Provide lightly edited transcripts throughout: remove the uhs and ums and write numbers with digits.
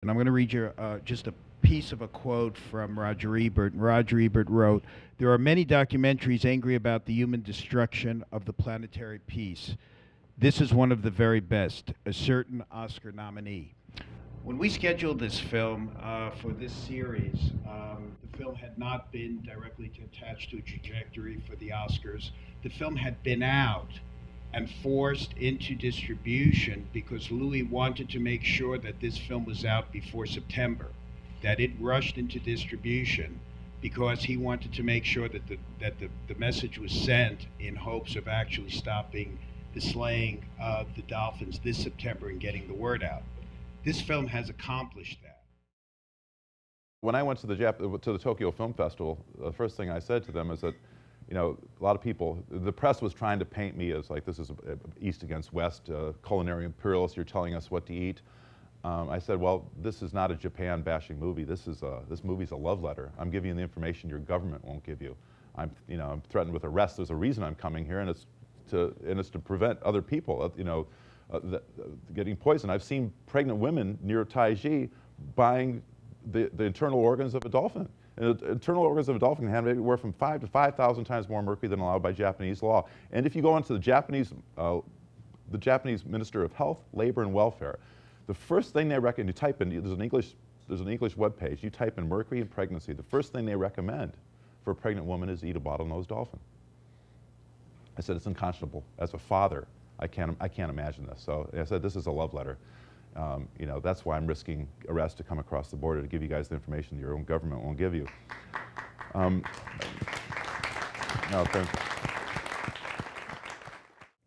And I'm going to read you just a piece of a quote from Roger Ebert. And Roger Ebert wrote, "There are many documentaries angry about the human destruction of the planetary peace. This is one of the very best, a certain Oscar nominee." When we scheduled this film for this series, the film had not been directly attached to a trajectory for the Oscars. The film had been out and forced into distribution because Louis wanted to make sure that this film was out before September, that it rushed into distribution because he wanted to make sure that the message was sent in hopes of actually stopping the slaying of the dolphins this September and getting the word out. This film has accomplished that. When I went to the Tokyo Film Festival, the first thing I said to them is that, you know, a lot of people, the press was trying to paint me as like, this is East against West, culinary imperialist, you're telling us what to eat. I said, well, this is not a Japan bashing movie. This movie's a love letter. I'm giving you the information your government won't give you. I'm threatened with arrest. There's a reason I'm coming here, and it's to prevent other people, getting poisoned. I've seen pregnant women near Taiji buying the internal organs of a dolphin. And the internal organs of a dolphin can have anywhere from 5 to 5,000 times more mercury than allowed by Japanese law. And if you go into the Japanese Minister of Health, Labor, and Welfare, the first thing they recommend, you type in, there's an English web page, you type in mercury and pregnancy, the first thing they recommend for a pregnant woman is to eat a bottlenose dolphin. I said, it's unconscionable. As a father, I can't imagine this. So I said, this is a love letter. You know, that's why I'm risking arrest to come across the border to give you guys the information your own government won't give you. No, thanks.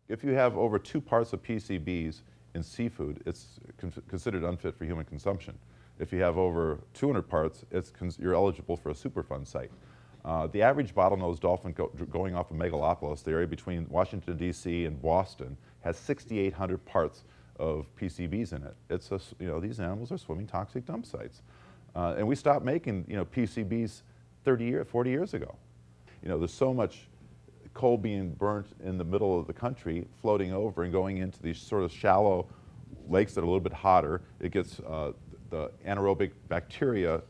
If you have over 2 parts of PCBs in seafood, it's considered unfit for human consumption. If you have over 200 parts, you're eligible for a Superfund site. The average bottlenose dolphin going off of Megalopolis, the area between Washington, D.C. and Boston, has 6,800 parts of PCBs in it. These animals are swimming toxic dump sites. And we stopped making, PCBs 40 years ago. There's so much coal being burnt in the middle of the country, floating over and going into these sort of shallow lakes that are a little bit hotter. It gets, the anaerobic bacteria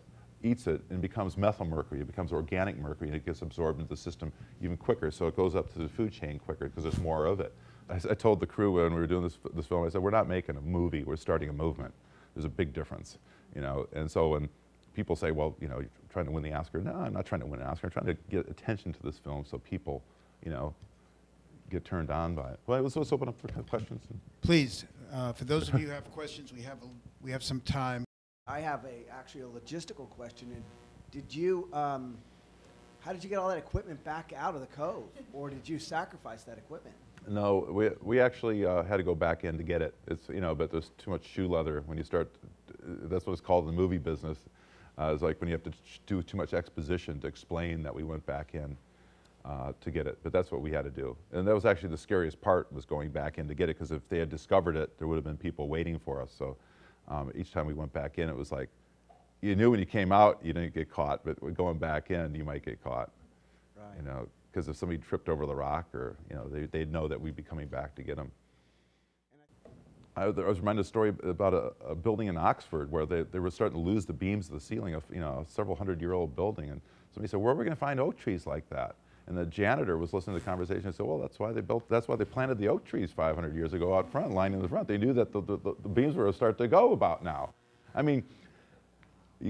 eats it and becomes methyl mercury. It becomes organic mercury, and it gets absorbed into the system even quicker, so it goes up to the food chain quicker because there's more of it. I told the crew when we were doing this film, I said, we're not making a movie, we're starting a movement. There's a big difference, And so when people say, well, you're trying to win the Oscar, no, I'm not trying to win an Oscar. I'm trying to get attention to this film so people, get turned on by it. Well, let's open up for questions. Please, for those of you who have questions, we have some time. I have actually a logistical question. And did you, how did you get all that equipment back out of the Cove, or did you sacrifice that equipment? No, we actually had to go back in to get it. It's but there's too much shoe leather when you start. That's what it's called in the movie business. It's like when you have to do too much exposition to explain that we went back in to get it. But that's what we had to do, and that was actually the scariest part, was going back in to get it, because if they had discovered it, there would have been people waiting for us. So each time we went back in, it was like you knew when you came out you didn't get caught, but going back in you might get caught. Right. Because if somebody tripped over the rock, or they'd know that we'd be coming back to get them. I was reminded of a story about a building in Oxford where they were starting to lose the beams of the ceiling of a several hundred-year-old building, and somebody said, where are we going to find oak trees like that? And the janitor was listening to the conversation and said, well, that's why they planted the oak trees 500 years ago out front, lining the front. They knew that the beams were going to start to go about now. I mean,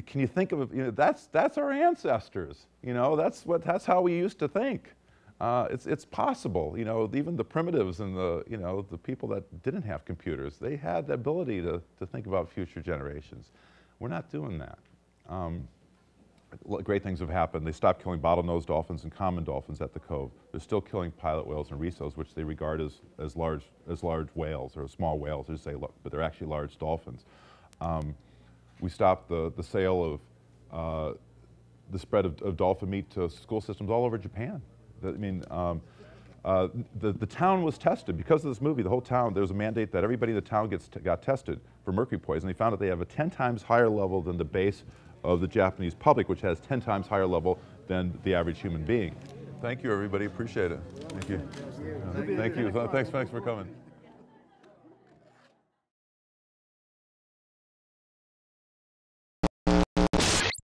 can you think of it? That's our ancestors. That's how we used to think. It's possible. Even the primitives and the people that didn't have computers, they had the ability to think about future generations. We're not doing that. Great things have happened. They stopped killing bottlenose dolphins and common dolphins at the Cove. They're still killing pilot whales and rhesos, which they regard as large whales, or small whales. They say, look, but they're actually large dolphins. We stopped the sale of the spread of dolphin meat to school systems all over Japan. The town was tested. Because of this movie, the whole town, there was a mandate that everybody in the town got tested for mercury poisoning. They found that they have a 10 times higher level than the base of the Japanese public, which has 10 times higher level than the average human being. Thank you, everybody. Appreciate it. Thank you. Thank you. Thanks for coming.